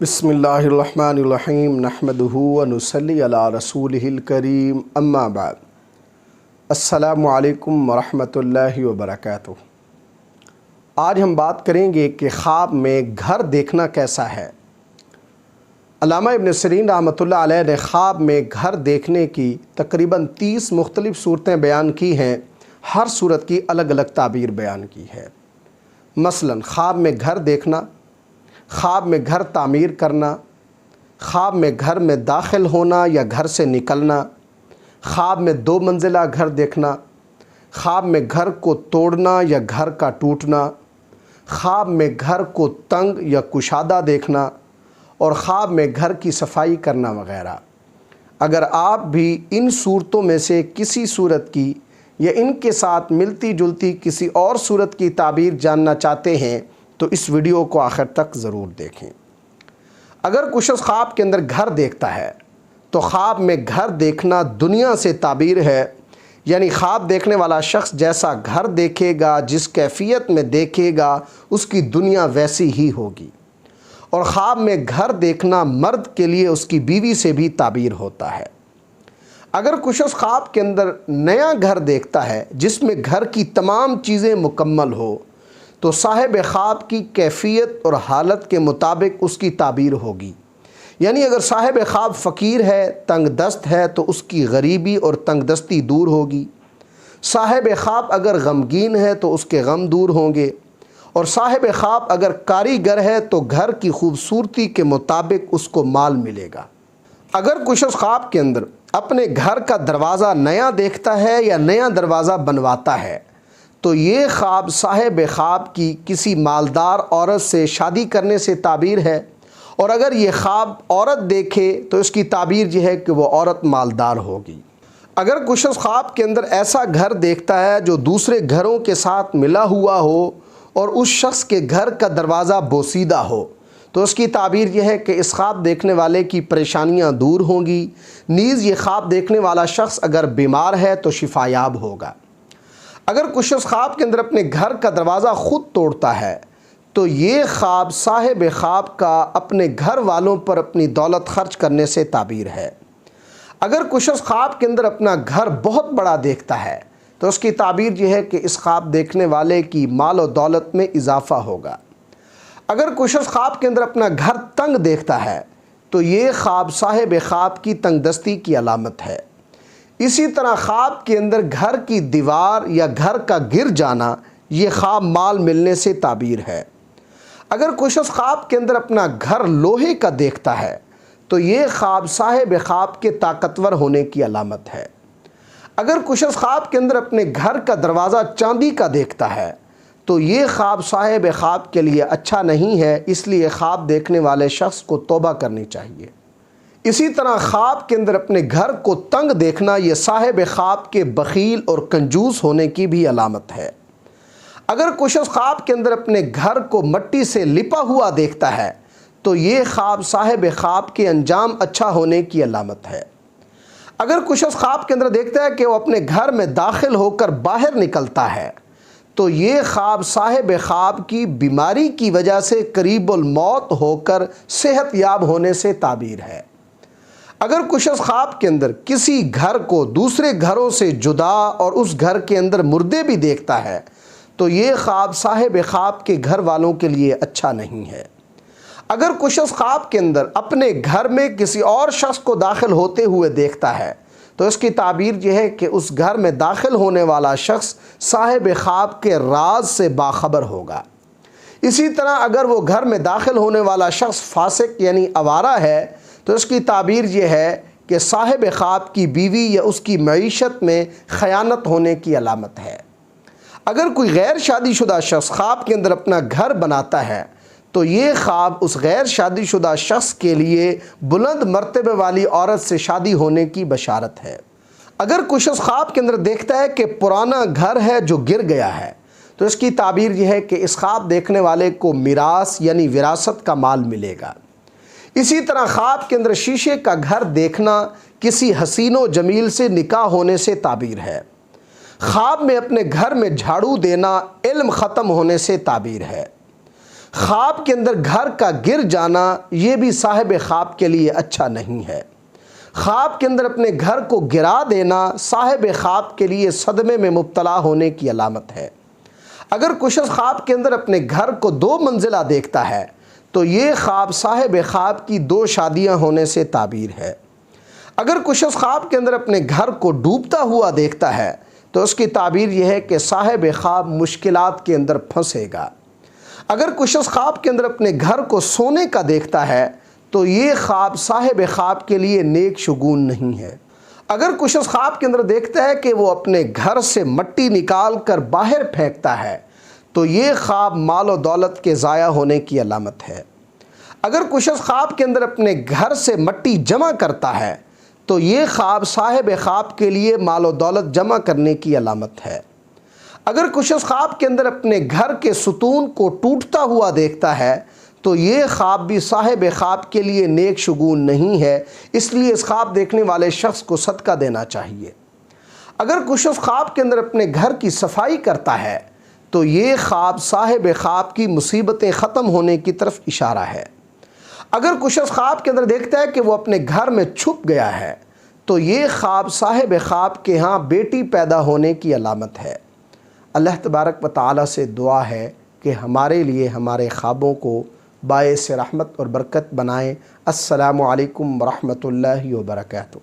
بسم اللہ الرحمن الرحیم نحمدہ ونصلی علی رسولہ الکریم اما بعد السلام علیکم ورحمۃ اللہ وبرکاتہ۔ آج ہم بات کریں گے کہ خواب میں گھر دیکھنا کیسا ہے۔ علامہ ابن سیرین رحمۃ اللہ علیہ نے خواب میں گھر دیکھنے کی تقریباً 30 مختلف صورتیں بیان کی ہیں، ہر صورت کی الگ الگ تعبیر بیان کی ہے۔ مثلاً خواب میں گھر دیکھنا، خواب میں گھر تعمیر کرنا، خواب میں گھر میں داخل ہونا یا گھر سے نکلنا، خواب میں 2 منزلہ گھر دیکھنا، خواب میں گھر کو توڑنا یا گھر کا ٹوٹنا، خواب میں گھر کو تنگ یا کشادہ دیکھنا، اور خواب میں گھر کی صفائی کرنا وغیرہ۔ اگر آپ بھی ان صورتوں میں سے کسی صورت کی یا ان کے ساتھ ملتی جلتی کسی اور صورت کی تعبیر جاننا چاہتے ہیں تو اس ویڈیو کو آخر تک ضرور دیکھیں۔ اگر کچھ شخص خواب کے اندر گھر دیکھتا ہے تو خواب میں گھر دیکھنا دنیا سے تعبیر ہے، یعنی خواب دیکھنے والا شخص جیسا گھر دیکھے گا، جس کیفیت میں دیکھے گا، اس کی دنیا ویسی ہی ہوگی۔ اور خواب میں گھر دیکھنا مرد کے لیے اس کی بیوی سے بھی تعبیر ہوتا ہے۔ اگر کچھ شخص خواب کے اندر نیا گھر دیکھتا ہے جس میں گھر کی تمام چیزیں مکمل ہو تو صاحب خواب کی کیفیت اور حالت کے مطابق اس کی تعبیر ہوگی۔ یعنی اگر صاحب خواب فقیر ہے، تنگ دست ہے، تو اس کی غریبی اور تنگ دستی دور ہوگی۔ صاحب خواب اگر غمگین ہے تو اس کے غم دور ہوں گے، اور صاحب خواب اگر کاریگر ہے تو گھر کی خوبصورتی کے مطابق اس کو مال ملے گا۔ اگر کچھ شخص خواب کے اندر اپنے گھر کا دروازہ نیا دیکھتا ہے یا نیا دروازہ بنواتا ہے تو یہ خواب صاحب خواب کی کسی مالدار عورت سے شادی کرنے سے تعبیر ہے، اور اگر یہ خواب عورت دیکھے تو اس کی تعبیر یہ ہے کہ وہ عورت مالدار ہوگی۔ اگر کچھ شخص خواب کے اندر ایسا گھر دیکھتا ہے جو دوسرے گھروں کے ساتھ ملا ہوا ہو اور اس شخص کے گھر کا دروازہ بوسیدہ ہو تو اس کی تعبیر یہ ہے کہ اس خواب دیکھنے والے کی پریشانیاں دور ہوں گی۔ نیز یہ خواب دیکھنے والا شخص اگر بیمار ہے تو شفا یاب ہوگا۔ اگر کچھ شخص خواب کے اندر اپنے گھر کا دروازہ خود توڑتا ہے تو یہ خواب صاحب خواب کا اپنے گھر والوں پر اپنی دولت خرچ کرنے سے تعبیر ہے۔ اگر کچھ شخص خواب کے اندر اپنا گھر بہت بڑا دیکھتا ہے تو اس کی تعبیر یہ ہے کہ اس خواب دیکھنے والے کی مال و دولت میں اضافہ ہوگا۔ اگر کچھ شخص خواب کے اندر اپنا گھر تنگ دیکھتا ہے تو یہ خواب صاحب خواب کی تنگ دستی کی علامت ہے۔ اسی طرح خواب کے اندر گھر کی دیوار یا گھر کا گر جانا یہ خواب مال ملنے سے تعبیر ہے۔ اگر کوئی شخص خواب کے اندر اپنا گھر لوہے کا دیکھتا ہے تو یہ خواب صاحب خواب کے طاقتور ہونے کی علامت ہے۔ اگر کوئی شخص خواب کے اندر اپنے گھر کا دروازہ چاندی کا دیکھتا ہے تو یہ خواب صاحب خواب کے لیے اچھا نہیں ہے، اس لیے خواب دیکھنے والے شخص کو توبہ کرنی چاہیے۔ اسی طرح خواب کے اندر اپنے گھر کو تنگ دیکھنا یہ صاحب خواب کے بخیل اور کنجوس ہونے کی بھی علامت ہے۔ اگر کوئی شخص خواب کے اندر اپنے گھر کو مٹی سے لپا ہوا دیکھتا ہے تو یہ خواب صاحب خواب کے انجام اچھا ہونے کی علامت ہے۔ اگر کوئی شخص خواب کے اندر دیکھتا ہے کہ وہ اپنے گھر میں داخل ہو کر باہر نکلتا ہے تو یہ خواب صاحب خواب کی بیماری کی وجہ سے قریب الموت ہو کر صحت یاب ہونے سے تعبیر ہے۔ اگر کوئی شخص خواب کے اندر کسی گھر کو دوسرے گھروں سے جدا اور اس گھر کے اندر مردے بھی دیکھتا ہے تو یہ خواب صاحب خواب کے گھر والوں کے لیے اچھا نہیں ہے۔ اگر کوئی شخص خواب کے اندر اپنے گھر میں کسی اور شخص کو داخل ہوتے ہوئے دیکھتا ہے تو اس کی تعبیر یہ ہے کہ اس گھر میں داخل ہونے والا شخص صاحب خواب کے راز سے باخبر ہوگا۔ اسی طرح اگر وہ گھر میں داخل ہونے والا شخص فاسق یعنی آوارہ ہے تو اس کی تعبیر یہ ہے کہ صاحب خواب کی بیوی یا اس کی معیشت میں خیانت ہونے کی علامت ہے۔ اگر کوئی غیر شادی شدہ شخص خواب کے اندر اپنا گھر بناتا ہے تو یہ خواب اس غیر شادی شدہ شخص کے لیے بلند مرتبے والی عورت سے شادی ہونے کی بشارت ہے۔ اگر کوئی شخص خواب کے اندر دیکھتا ہے کہ پرانا گھر ہے جو گر گیا ہے تو اس کی تعبیر یہ ہے کہ اس خواب دیکھنے والے کو میراث یعنی وراثت کا مال ملے گا۔ اسی طرح خواب کے اندر شیشے کا گھر دیکھنا کسی حسین و جمیل سے نکاح ہونے سے تعبیر ہے۔ خواب میں اپنے گھر میں جھاڑو دینا علم ختم ہونے سے تعبیر ہے۔ خواب کے اندر گھر کا گر جانا یہ بھی صاحب خواب کے لیے اچھا نہیں ہے۔ خواب کے اندر اپنے گھر کو گرا دینا صاحب خواب کے لیے صدمے میں مبتلا ہونے کی علامت ہے۔ اگر کوئی شخص خواب کے اندر اپنے گھر کو 2 منزلہ دیکھتا ہے تو یہ خواب صاحب خواب کی 2 شادیاں ہونے سے تعبیر ہے۔ اگر کوئی شخص خواب کے اندر اپنے گھر کو ڈوبتا ہوا دیکھتا ہے تو اس کی تعبیر یہ ہے کہ صاحب خواب مشکلات کے اندر پھنسے گا۔ اگر کوئی شخص خواب کے اندر اپنے گھر کو سونے کا دیکھتا ہے تو یہ خواب صاحب خواب کے لیے نیک شگون نہیں ہے۔ اگر کوئی شخص خواب کے اندر دیکھتا ہے کہ وہ اپنے گھر سے مٹی نکال کر باہر پھینکتا ہے تو یہ خواب مال و دولت کے ضائع ہونے کی علامت ہے۔ اگر کوئی شخص خواب کے اندر اپنے گھر سے مٹی جمع کرتا ہے تو یہ خواب صاحب خواب کے لیے مال و دولت جمع کرنے کی علامت ہے۔ اگر کوئی شخص خواب کے اندر اپنے گھر کے ستون کو ٹوٹتا ہوا دیکھتا ہے تو یہ خواب بھی صاحب خواب کے لیے نیک شگون نہیں ہے، اس لیے اس خواب دیکھنے والے شخص کو صدقہ دینا چاہیے۔ اگر کوئی شخص خواب کے اندر اپنے گھر کی صفائی کرتا ہے تو یہ خواب صاحب خواب کی مصیبتیں ختم ہونے کی طرف اشارہ ہے۔ اگر کوئی شخص خواب کے اندر دیکھتا ہے کہ وہ اپنے گھر میں چھپ گیا ہے تو یہ خواب صاحب خواب کے ہاں بیٹی پیدا ہونے کی علامت ہے۔ اللہ تبارک و تعالی سے دعا ہے کہ ہمارے لیے ہمارے خوابوں کو باعث رحمت اور برکت بنائیں۔ السلام علیکم ورحمۃ اللہ وبرکاتہ۔